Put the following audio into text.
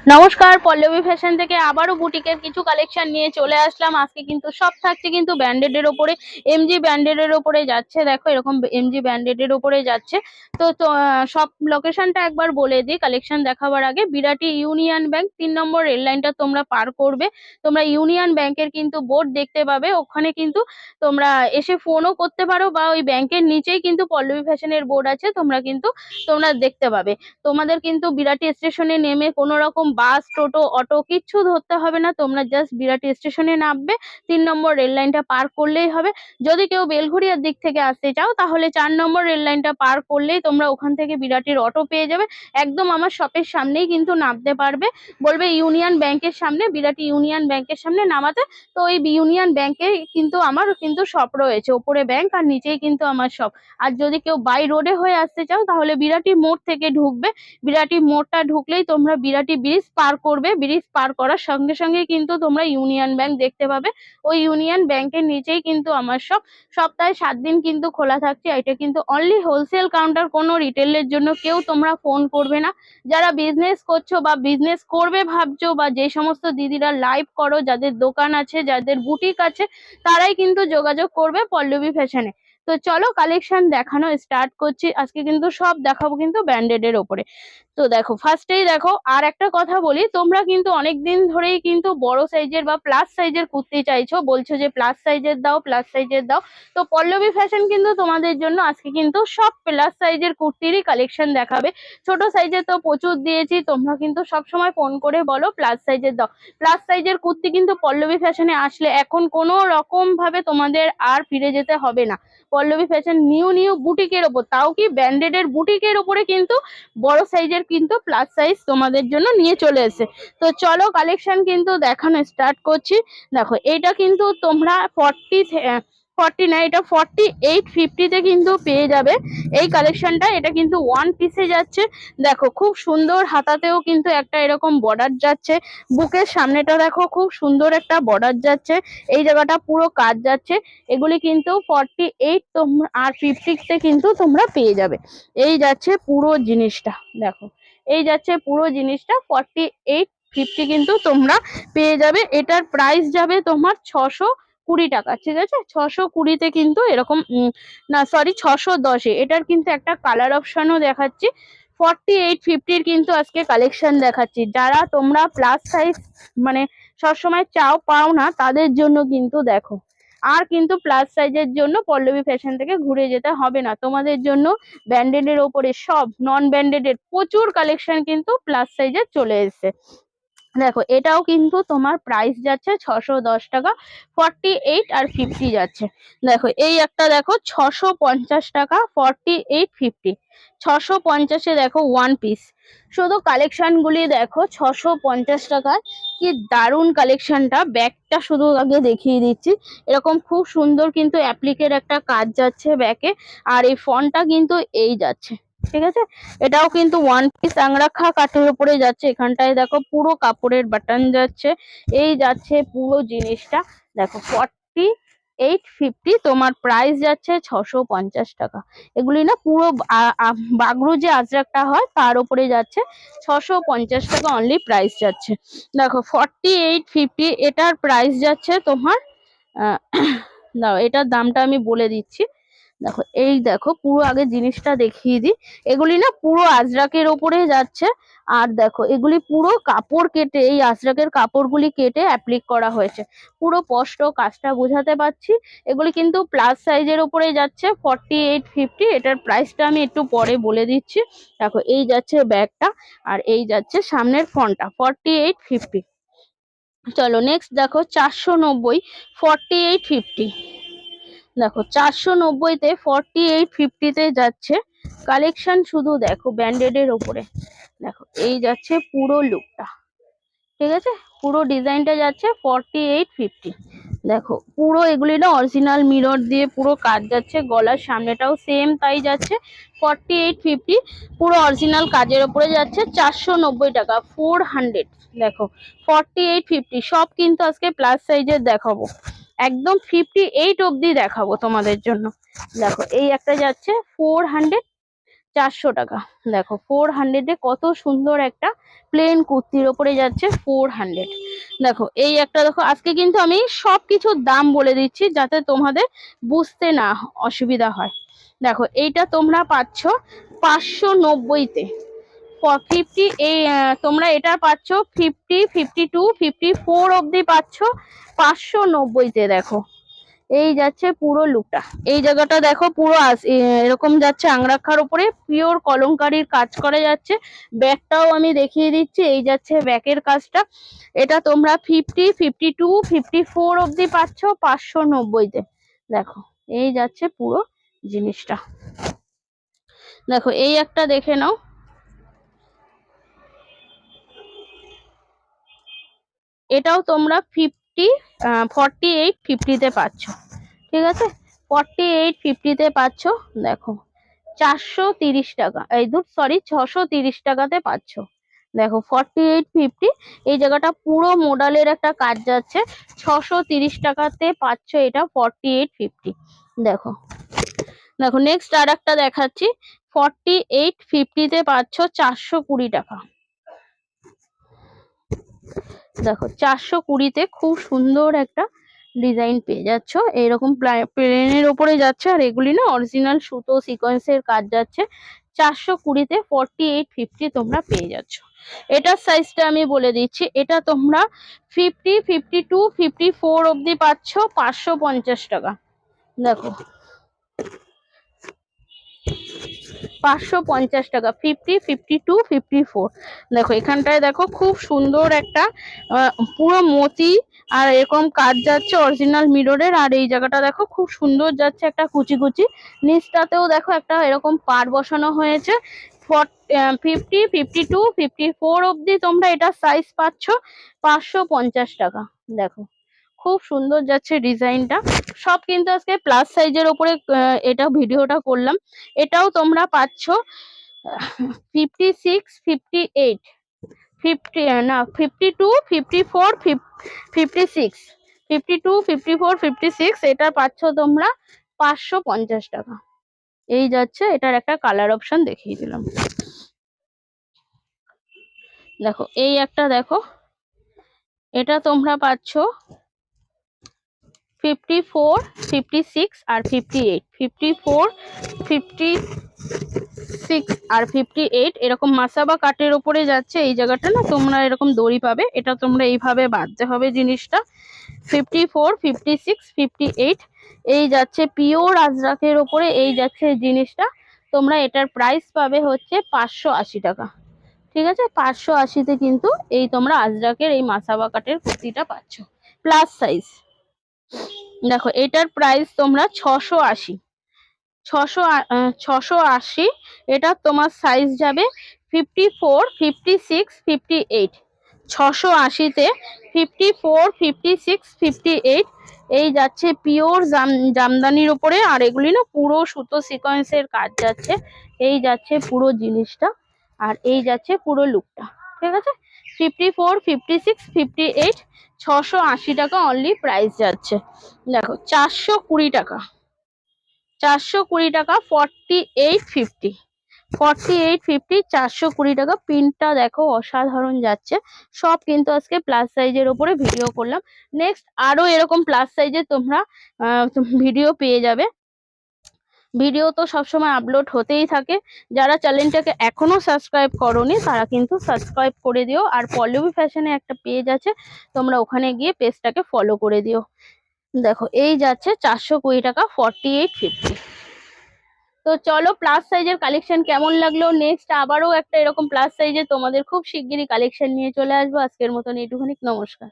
নমস্কার, পল্লবী ফ্যাশন থেকে আবারও বুটিকের কিছু কালেকশন নিয়ে চলে আসলাম। আজকে কিন্তু সব থাকছে কিন্তু ব্র্যান্ডেডের ওপরে, এমজি ব্র্যান্ডেডের ওপরে যাচ্ছে। দেখো এরকম এমজি ব্র্যান্ডেডের ওপরে যাচ্ছে। সব লোকেশনটা একবার বলে দিই কালেকশন দেখাবার আগে। বিরাটি ইউনিয়ন ব্যাংক 3 নম্বর রেল লাইনটা তোমরা পার করবে, তোমরা ইউনিয়ন ব্যাংকের কিন্তু বোর্ড দেখতে পাবে। ওখানে কিন্তু তোমরা এসে ফোনও করতে পারো, বা ওই ব্যাংকের নিচেই কিন্তু পল্লবী ফ্যাশনের বোর্ড আছে, তোমরা দেখতে পাবে। তোমাদের কিন্তু বিরাটি স্টেশনে নেমে কোনো রকম বাস, টোটো, অটো কিচ্ছু ধরতে হবে না। তোমরা জাস্ট বিরাটি স্টেশনে নামবে, 3 নম্বর রেল লাইনটা পার করলেই হবে। যদি কেউ বেলঘড়িয়ার দিক থেকে আসতে চাও তাহলে 4 নম্বর রেল লাইনটা পার করলেই তোমরা ওখান থেকে বিরাটির অটো পেয়ে যাবে। একদম আমার শপের সামনেই কিন্তু নামতে পারবে। বলবে ইউনিয়ন ব্যাংকের সামনে, বিরাটি ইউনিয়ন ব্যাংকের সামনে নামাতে। তো এই ইউনিয়ন ব্যাংকে কিন্তু আমার কিন্তু শপ রয়েছে, ওপরে ব্যাংক আর নিচেই কিন্তু আমার শপ। আর যদি কেউ বাই রোডে হয়ে আসতে চাও তাহলে বিরাটি মোড় থেকে ঢুকবে। বিরাটি মোড়টা ঢুকলেই তোমরা বিরাটি ব্রিজ পার করবে। ব্রিজ পার করার সঙ্গে সঙ্গে কিন্তু তোমরা ইউনিয়ন ব্যাংক দেখতে পাবে। ওই ইউনিয়ন ব্যাংকের নিচেই কিন্তু আমার সব। সপ্তাহে 7 দিন কিন্তু খোলা থাকছে। এটা কিন্তু অনলি হোলসেল কাউন্টার, কোনো রিটেলের জন্য কেউ তোমরা ফোন করবে না। যারা বিজনেস করছো বা বিজনেস করবে ভাবছো, বা যে সমস্ত দিদিরা লাইভ করো, যাদের দোকান আছে, যাদের বুটিক আছে, তারাই কিন্তু যোগাযোগ করবে পল্লবী ফ্যাশনে। তো চলো কালেকশন দেখানো স্টার্ট করছি। আজকে কিন্তু সব দেখাবো কিন্তু ব্র্যান্ডেডের ওপরে। তো দেখো ফার্স্টেই দেখো, আর একটা কথা বলি, তোমরা কিন্তু অনেক দিন ধরেই কিন্তু বড় সাইজের বা প্লাস সাইজের কুর্তি চাইছো, বলছো যে প্লাস সাইজের দাও, প্লাস সাইজের দাও। তো পল্লবী ফ্যাশন কিন্তু তোমাদের জন্য আজকে কিন্তু সব প্লাস সাইজের কুর্তিরই কালেকশন দেখাবে। ছোট সাইজের তো প্রচুর দিয়েছি, তোমরা কিন্তু সব সময় ফোন করে বলো প্লাস সাইজের দাও। প্লাস সাইজের কুর্তি কিন্তু পল্লবী ফ্যাশনে আসলে এখন কোনো রকম ভাবে তোমাদের আর ফিরে যেতে হবে না। পল্লবী ফ্যাশন নিউ নিউ বুটিকের ওপর, তাও কি ব্র্যান্ডেডের বুটিকের ওপরে কিন্তু বড় সাইজের কিন্তু প্লাস সাইজ তোমাদের জন্য নিয়ে চলে এসেছে। তো চলো কালেকশন কিন্তু দেখানো স্টার্ট করছি। দেখো এটা কিন্তু তোমরা 40 না, এটা 4850-তে কিন্তু পেয়ে যাবে এই কালেকশনটা। এটা কিন্তু ওয়ান পিসে যাচ্ছে। দেখো খুব সুন্দর, হাতাতেও কিন্তু একটা এরকম বর্ডার যাচ্ছে। বুকের সামনেটা দেখো খুব সুন্দর একটা বর্ডার যাচ্ছে। এই জায়গাটা পুরো কাজ যাচ্ছে। এগুলি কিন্তু 48 আর 50-তে কিন্তু তোমরা পেয়ে যাবে। এই যাচ্ছে পুরো জিনিসটা। দেখো এই যাচ্ছে পুরো জিনিসটা 4850 কিন্তু তোমরা পেয়ে যাবে। এটার প্রাইস যাবে তোমার 620 টাকা, ঠিক আছে? 620-তে কিন্তু এরকম না সরি 610-এ। এটার কিন্তু একটা কালার অপশনও দেখাচ্ছি। 4850-র কিন্তু আজকে কালেকশন দেখাচ্ছি। যারা তোমরা প্লাস সাইজ মানে সবসময় চাও পাও না, তাদের জন্য কিন্তু দেখো। আর কিন্তু প্লাস সাইজের জন্য পল্লবী ফ্যাশন থেকে ঘুরে যেতে হবে না। তোমাদের জন্য ব্র্যান্ডেডের ওপরে সব নন ব্র্যান্ডেডের প্রচুর কালেকশন কিন্তু প্লাস সাইজে চলে এসেছে। দেখো এটাও কিন্তু তোমার প্রাইস যাচ্ছে 610 টাকা। 48 আর 50 যাচ্ছে। দেখো এই একটা দেখো 650 টাকা, 4850। 650-এ দেখো ওয়ান পিস। শুধু কালেকশন গুলি দেখো 650 টাকায়। কি দারুণ কালেকশনটা। ব্যাগটা শুধু আগে দেখিয়ে দিচ্ছি। এরকম খুব সুন্দর কিন্তু অ্যাপ্লিকের একটা কাজ যাচ্ছে ব্যাকে। আর এই ফন্টটা কিন্তু এই যাচ্ছে, ঠিক আছে? এটাও কিন্তু ওয়ান পিস আংরাখা কাঠের উপরে যাচ্ছে। এখানটায় দেখো পুরো কাপড়ের বাটন যাচ্ছে। এই যাচ্ছে পুরো জিনিসটা। দেখো 4850, তোমার প্রাইস যাচ্ছে 650 টাকা। এগুলি না পুরো বাগরু যে আজরাকটা হয় তার উপরে যাচ্ছে। 650 টাকা অনলি প্রাইস যাচ্ছে। দেখো 4850, এটার প্রাইস যাচ্ছে তোমার দাও এটার দামটা আমি বলে দিচ্ছি। দেখো এই দেখো পুরো আগে জিনিসটা দেখিয়ে দিই। এগুলি না পুরো আজরাকের ওপরে যাচ্ছে। আর দেখো এগুলি পুরো কাপড় কেটে, এই আজরাকের কাপড়গুলি কেটে অ্যাপ্লিক করা হয়েছে। পুরো স্পষ্ট কাজটা বোঝাতে পারছি। এগুলি কিন্তু প্লাস সাইজের ওপরে যাচ্ছে 4850। এটার প্রাইসটা আমি একটু পরে বলে দিচ্ছি। দেখো এই যাচ্ছে ব্যাগটা, আর এই যাচ্ছে সামনের ফ্রন্টটা 4850। চলো নেক্সট দেখো 490, 4850। দেখো 490-তে 4850-তে যাচ্ছে কালেকশন। শুধু দেখো ব্র্যান্ডেডের ওপরে। দেখো এই যাচ্ছে পুরো লুকটা, ঠিক আছে? পুরো ডিজাইনটা যাচ্ছে 4850। দেখো পুরো এগুলি না অরিজিনাল মিরর দিয়ে পুরো কাজ যাচ্ছে। গলার সামনেটাও সেম তাই যাচ্ছে। 4850 পুরো অরিজিনাল কাজের ওপরে যাচ্ছে। 490 টাকা, 400। দেখো 4850 সব কিন্তু আজকে প্লাস সাইজের দেখাবো। একদম 58 অবধি দেখাবো তোমাদের জন্য। দেখো এই একটা যাচ্ছে 400। 400 টাকা। দেখো 400-এ কত সুন্দর একটা প্লেন কুর্তির ওপরে যাচ্ছে 400। দেখো এই একটা, দেখো আজকে কিন্তু আমি সবকিছুর দাম বলে দিচ্ছি যাতে তোমাদের বুঝতে না অসুবিধা হয়। দেখো এইটা তোমরা পাচ্ছ 590-তে। 50, এই তোমরা এটা পাচ্ছ 50, 52, 54 অব্দি পাচ্ছ 590-তে। দেখো এই যাচ্ছে পুরো লুকটা, এই জায়গাটা দেখো পুরো এরকম যাচ্ছে আংরাক্ষার উপরে পিওর কলমকারীর কাজ করা যাচ্ছে। ব্যাকটাও আমি দেখিয়ে দিচ্ছি, এই যাচ্ছে ব্যাকের কাজটা। এটা তোমরা 50, 52, 54 অব্দি পাচ্ছ 590-তে। দেখো এই যাচ্ছে পুরো জিনিসটা। দেখো এই একটা দেখে নাও, এটাও তোমরা 50, 48, 50-তে পাচ্ছ। ঠিক আছে, 48, 50-তে পাচ্ছ। দেখো 430 টাকা, এই সরি 630 টাকাতে পাচ্ছ। দেখো 48, 50 এই জায়গাটা পুরো মোডালের একটা কাজ যাচ্ছে, 630 টাকাতে পাচ্ছ এটা 48, 50। দেখো দেখো নেক্সট আর একটা দেখাচ্ছি, 48, 50-তে পাচ্ছ 420 টাকা। দেখো 420-তে খুব সুন্দর একটা ডিজাইন পেয়ে যাচ্ছ, এইরকম প্লেনের ওপরে যাচ্ছে। আর এগুলি না অরিজিনাল সুতো সিকোয়েন্সের কাজ যাচ্ছে। 420-তে 48, 50 তোমরা পেয়ে যাচ্ছ। এটার সাইজটা আমি বলে দিচ্ছি, এটা তোমরা 50, 52, 54 অব্দি পাচ্ছ 550 টাকা। দেখো 550 টাকা, 50, 52, 54। দেখো এখানটায় দেখো খুব সুন্দর একটা পুরো মতি আর এরকম কাজ যাচ্ছে অরিজিনাল মিররের। আর এই জায়গাটা দেখো খুব সুন্দর যাচ্ছে একটা কুচি কুচি, নিচটাতেও দেখো একটা এরকম পার বসানো হয়েছে। 50, 52, 54 অব্দি তোমরা এটা সাইজ পাচ্ছ 550 টাকা। দেখো খুব সুন্দর যাচ্ছে ডিজাইনটা। সব কিন্তু আজকে প্লাস সাইজের ওপরে এটা ভিডিওটা করলাম। এটাও তোমরা পাচ্ছ 56, 58, 50 না 52, 54, 56, 52, 54, 56 এটা পাচ্ছ তোমরা 550 টাকা। এই যাচ্ছে, এটার একটা কালার অপশন দেখিয়ে দিলাম। দেখো এই একটা দেখো, এটা তোমরা পাচ্ছ 54, 56 আর 58, 54, 56 আর 58 এরকম মাসাবা কাটের ওপরে যাচ্ছে। এই জায়গাটা না তোমরা এরকম দড়ি পাবে, এটা তোমরা এইভাবে বাঁধতে হবে জিনিসটা। 54, 56, 58 এই যাচ্ছে পিওর আজরাকের ওপরে, এই যাচ্ছে জিনিসটা। তোমরা এটার প্রাইস পাবে হচ্ছে 580 টাকা। ঠিক আছে, 580-তে কিন্তু এই তোমরা আজরাকের এই মাসাবা কাটের কুর্তিটা পাচ্ছ প্লাস সাইজ। দেখো এটার প্রাইস তোমরা 680, 680। এটা তোমার সাইজ যাবে 54, 56, 58। 680-তে 54, 56, 58 এই যাচ্ছে পিওর জামদানির উপরে। আর এগুলি না পুরো সুতো সিকোয়েন্সের কাজ যাচ্ছে, এই যাচ্ছে পুরো জিনিসটা। আর এই যাচ্ছে পুরো লুকটা। ঠিক আছে, 54, 56, 58, 680 টাকা অনলি প্রাইস যাচ্ছে। দেখো 420 টাকা, 420 টাকা, 48, 50, 48, 50, 420 টাকা। প্রিন্টটা দেখো অসাধারণ যাচ্ছে। সব কিন্তু আজকে প্লাস সাইজের ওপরে ভিডিও করলাম। নেক্সট আরো এরকম প্লাস সাইজের তোমরা ভিডিও পেয়ে যাবে। ভিডিও তো সবসময় আপলোড হতেই থাকে। যারা চ্যানেলটাকে এখনো সাবস্ক্রাইব করোনি তারা কিন্তু সাবস্ক্রাইব করে দিও। আর পল্লবী ফ্যাশনে একটা পেজ আছে, তোমরা ওখানে গিয়ে পেজটাকে ফলো করে দিও। দেখো এই যাচ্ছে 420 টাকা, 48, 50। তো চলো প্লাস সাইজের কালেকশন কেমন লাগলো, নেক্সট আবারও একটা এরকম প্লাস সাইজে তোমাদের খুব শিগগিরই কালেকশন নিয়ে চলে আসবো। আজকের মতন এইটুখানি, নমস্কার।